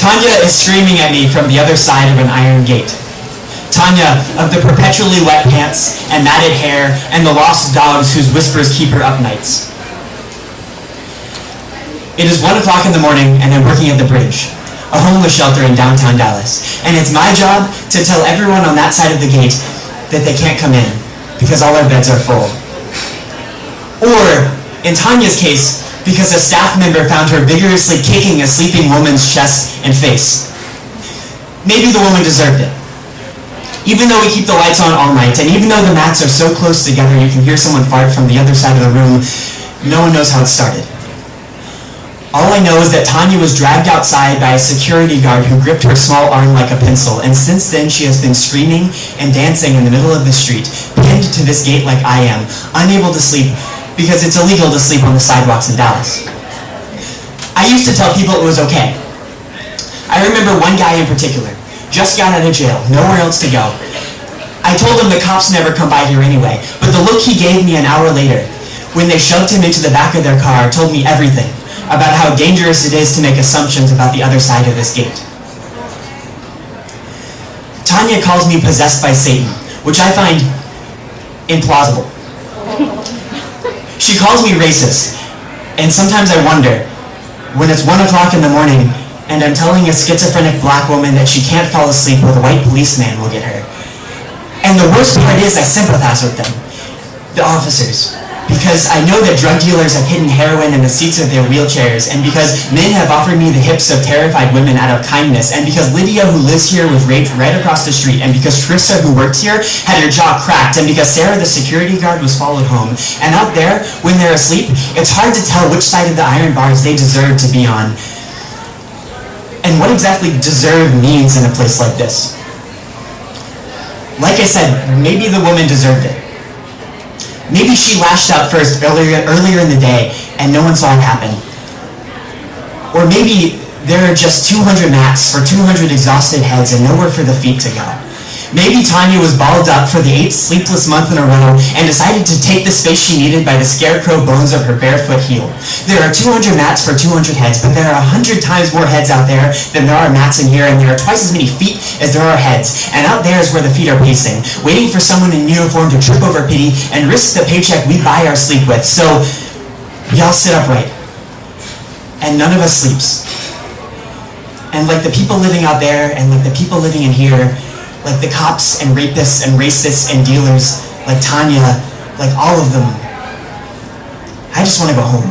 Tonya is screaming at me from the other side of an iron gate. Tonya, of the perpetually wet pants and matted hair and the lost dogs whose whispers keep her up nights. It is 1 o'clock in the morning and I'm working at the Bridge, a homeless shelter in downtown Dallas. And it's my job to tell everyone on that side of the gate that they can't come in because all our beds are full. Or, in Tonya's case, because a staff member found her vigorously kicking a sleeping woman's chest and face. Maybe the woman deserved it. Even though we keep the lights on all night, and even though the mats are so close together you can hear someone fart from the other side of the room, no one knows how it started. All I know is that Tonya was dragged outside by a security guard who gripped her small arm like a pencil, and since then she has been screaming and dancing in the middle of the street, pinned to this gate like I am, unable to sleep because it's illegal to sleep on the sidewalks in Dallas. I used to tell people it was okay. I remember one guy in particular, just got out of jail, nowhere else to go. I told him the cops never come by here anyway, but the look he gave me an hour later, when they shoved him into the back of their car, told me everything about how dangerous it is to make assumptions about the other side of this gate. Tonya calls me possessed by Satan, which I find implausible. She calls me racist, and sometimes I wonder, when it's 1 o'clock in the morning and I'm telling a schizophrenic black woman that she can't fall asleep or the white policeman will get her. And the worst part is I sympathize with them, the officers, because I know that drug dealers have hidden heroin in the seats of their wheelchairs, and because men have offered me the hips of terrified women out of kindness, and because Lydia, who lives here, was raped right across the street, and because Ursa, who works here, had her jaw cracked, and because Sarah, the security guard, was followed home. And out there, when they're asleep, it's hard to tell which side of the iron bars they deserve to be on. And what exactly deserve means in a place like this. Like I said, maybe the woman deserved it. Maybe she lashed out first earlier in the day and no one saw it happen. Or maybe there are just 200 mats for 200 exhausted heads and nowhere for the feet to go. Maybe Tonya was balled up for the 8th sleepless month in a row and decided to take the space she needed by the scarecrow bones of her barefoot heel. There are 200 mats for 200 heads, but there are 100 times more heads out there than there are mats in here, and there are twice as many feet as there are heads. And out there is where the feet are pacing, waiting for someone in uniform to trip over pity and risk the paycheck we buy our sleep with. So, we all sit upright. And none of us sleeps. And like the people living out there, and like the people living in here, like the cops and rapists and racists and dealers, like Tonya, like all of them, I just want to go home.